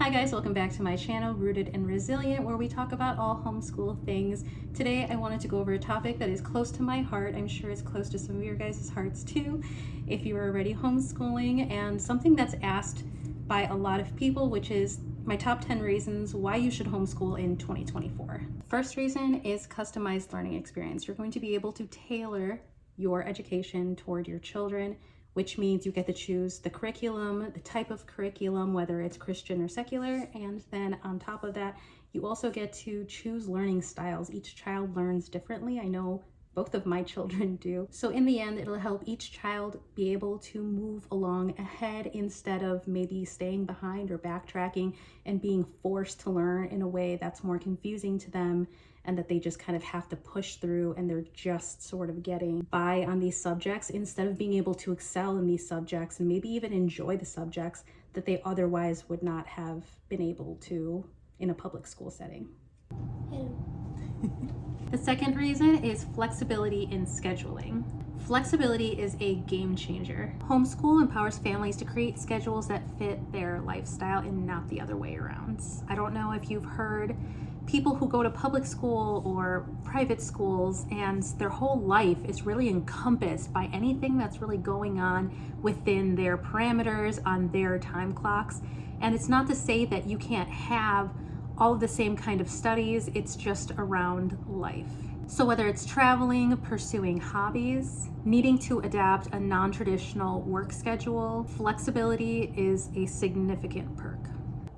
Hi guys, welcome back to my channel, Rooted and Resilient, where we talk about all homeschool things. Today I wanted to go over a topic that is close to my heart. I'm sure it's close to some of your guys' hearts too, if you are already homeschooling, and something that's asked by a lot of people, which is my top 10 reasons why you should homeschool in 2024. First reason is customized learning experience. You're going to be able to tailor your education toward your children, which means you get to choose the curriculum, the type of curriculum, whether it's Christian or secular. And then on top of that, you also get to choose learning styles. Each child learns differently. I know both of my children do. So in the end, it'll help each child be able to move along ahead instead of maybe staying behind or backtracking and being forced to learn in a way that's more confusing to them, and that they just kind of have to push through and they're just sort of getting by on these subjects instead of being able to excel in these subjects and maybe even enjoy the subjects that they otherwise would not have been able to in a public school setting. The second reason is flexibility in scheduling. Flexibility is a game changer. Homeschool empowers families to create schedules that fit their lifestyle and not the other way around. I don't know if you've heard people who go to public school or private schools and their whole life is really encompassed by anything that's really going on within their parameters on their time clocks. And it's not to say that you can't have all of the same kind of studies, it's just around life. So whether it's traveling, pursuing hobbies, needing to adapt a non-traditional work schedule, flexibility is a significant perk.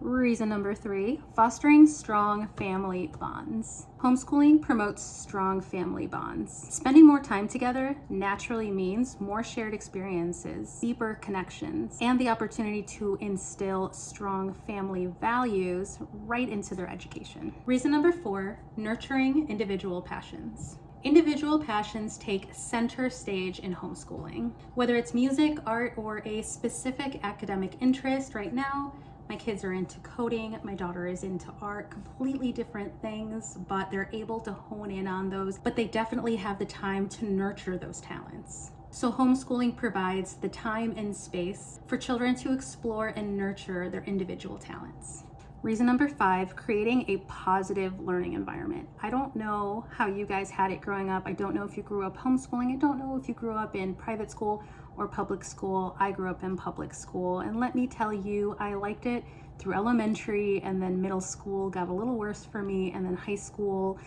Reason number 3, fostering strong family bonds. Homeschooling promotes strong family bonds. Spending more time together naturally means more shared experiences, deeper connections, and the opportunity to instill strong family values right into their education. Reason number 4, nurturing individual passions. Individual passions take center stage in homeschooling. Whether it's music, art, or a specific academic interest. Right now, my kids are into coding, my daughter is into art, completely different things, but they're able to hone in on those, but they definitely have the time to nurture those talents. So homeschooling provides the time and space for children to explore and nurture their individual talents. Reason number 5, creating a positive learning environment. I don't know how you guys had it growing up. I don't know if you grew up homeschooling. I don't know if you grew up in private school or public school. I grew up in public school, and let me tell you, I liked it through elementary, and then middle school got a little worse for me, and then high school,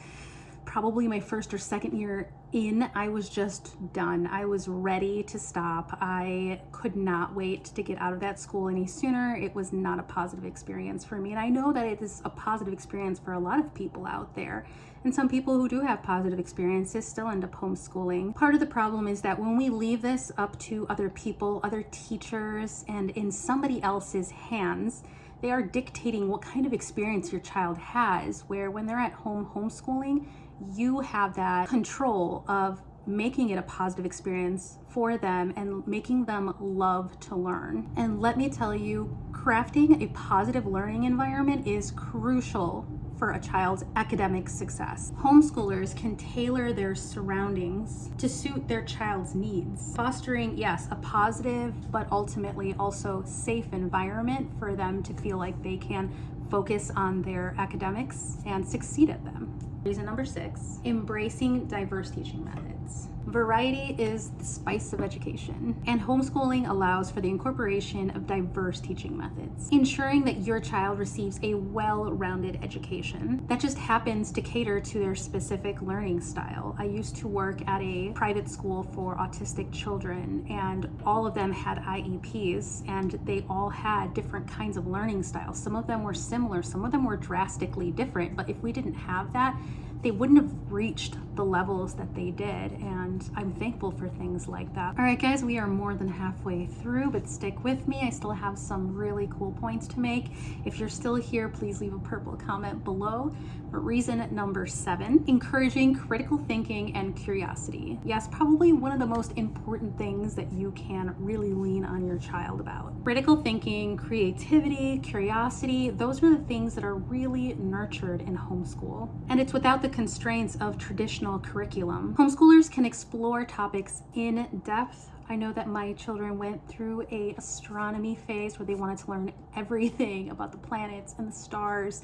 probably my first or second year in, I was just done. I was ready to stop. I could not wait to get out of that school any sooner. It was not a positive experience for me. And I know that it is a positive experience for a lot of people out there. And some people who do have positive experiences still end up homeschooling. Part of the problem is that when we leave this up to other people, other teachers, and in somebody else's hands, they are dictating what kind of experience your child has, where when they're at home homeschooling, you have that control of making it a positive experience for them and making them love to learn. And let me tell you, crafting a positive learning environment is crucial for a child's academic success. Homeschoolers can tailor their surroundings to suit their child's needs, fostering, yes, a positive, but ultimately also safe environment for them to feel like they can focus on their academics and succeed at them. Reason number 6, embracing diverse teaching methods. Variety is the spice of education, and homeschooling allows for the incorporation of diverse teaching methods, ensuring that your child receives a well-rounded education that just happens to cater to their specific learning style. I used to work at a private school for autistic children, and all of them had IEPs, and they all had different kinds of learning styles. Some of them were similar, some of them were drastically different, but if we didn't have that, they wouldn't have reached the levels that they did, and I'm thankful for things like that. All right, guys, we are more than halfway through, but stick with me. I still have some really cool points to make. If you're still here, please leave a purple comment below. But reason number 7, encouraging critical thinking and curiosity. Yes, probably one of the most important things that you can really lean on your child about. Critical thinking, creativity, curiosity, those are the things that are really nurtured in homeschool. And it's without the constraints of traditional curriculum. Homeschoolers can explore topics in depth I know that my children went through a astronomy phase where they wanted to learn everything about the planets and the stars.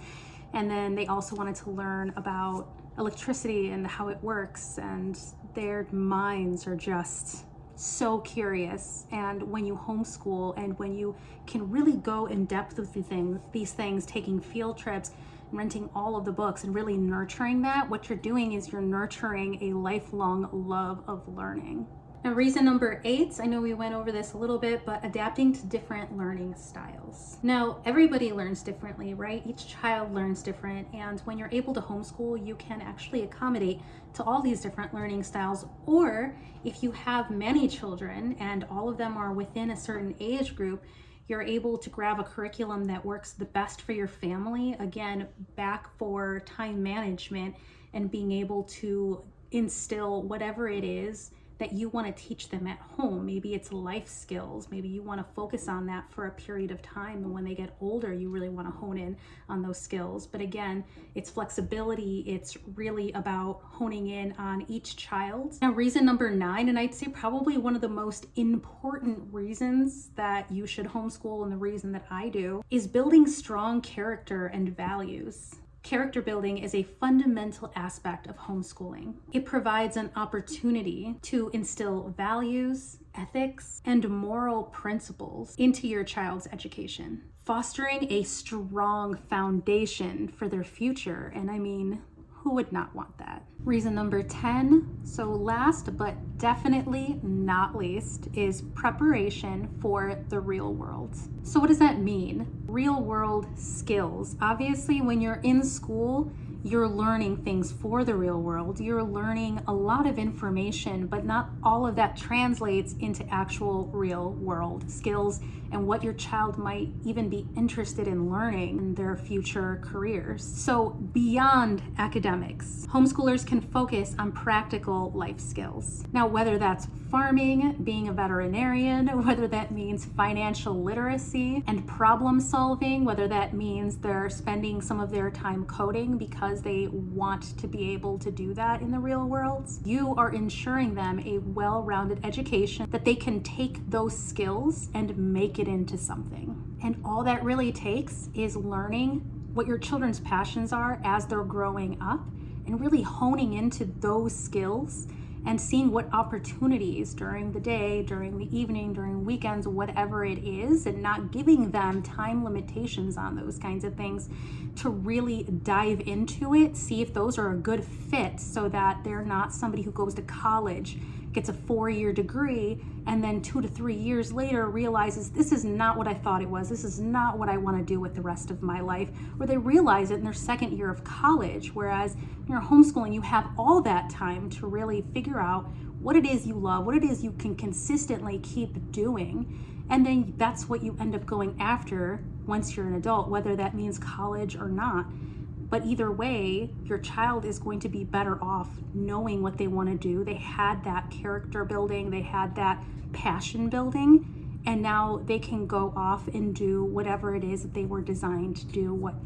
And then they also wanted to learn about electricity and how it works. And their minds are just so curious. And when you homeschool and when you can really go in depth with these things, taking field trips, renting all of the books and really nurturing that, what you're doing is you're nurturing a lifelong love of learning. Now, reason number 8, I know we went over this a little bit, but adapting to different learning styles. Now, everybody learns differently, right? Each child learns different, and when you're able to homeschool, you can actually accommodate to all these different learning styles. Or if you have many children and all of them are within a certain age group, you're able to grab a curriculum that works the best for your family, again, back for time management and being able to instill whatever it is that you want to teach them at home. Maybe it's life skills. Maybe you want to focus on that for a period of time, and when they get older, you really want to hone in on those skills. But again, it's flexibility. It's really about honing in on each child. Now, reason number 9, and I'd say probably one of the most important reasons that you should homeschool, and the reason that I do, is building strong character and values. Character building is a fundamental aspect of homeschooling. It provides an opportunity to instill values, ethics, and moral principles into your child's education, fostering a strong foundation for their future. And I mean, who would not want that? Reason number 10, so last but definitely not least, is preparation for the real world. So what does that mean? Real world skills. Obviously, when you're in school, you're learning things for the real world. You're learning a lot of information, but not all of that translates into actual real world skills and what your child might even be interested in learning in their future careers. So beyond academics, homeschoolers can focus on practical life skills. Now, whether that's farming, being a veterinarian, whether that means financial literacy and problem solving, whether that means they're spending some of their time coding because they want to be able to do that in the real world, you are ensuring them a well-rounded education that they can take those skills and make it into something. And all that really takes is learning what your children's passions are as they're growing up and really honing into those skills and seeing what opportunities during the day, during the evening, during weekends, whatever it is, and not giving them time limitations on those kinds of things, to really dive into it, see if those are a good fit so that they're not somebody who goes to college, gets a 4-year degree, and then 2 to 3 years later realizes this is not what I thought it was. This is not what I want to do with the rest of my life. Or they realize it in their 2nd year of college, whereas when you're homeschooling, you have all that time to really figure out what it is you love, what it is you can consistently keep doing, and then that's what you end up going after once you're an adult, whether that means college or not. But either way, your child is going to be better off knowing what they want to do. They had that character building, they had that passion building, and now they can go off and do whatever it is that they were designed to do, what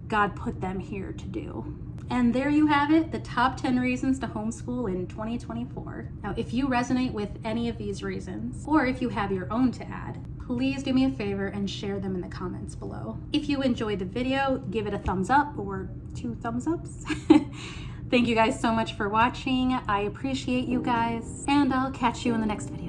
God put them here to do. And there you have it, the top 10 reasons to homeschool in 2024. Now, if you resonate with any of these reasons, or if you have your own to add, please do me a favor and share them in the comments below. If you enjoyed the video, give it a thumbs up or 2 thumbs ups. Thank you guys so much for watching. I appreciate you guys, and I'll catch you in the next video.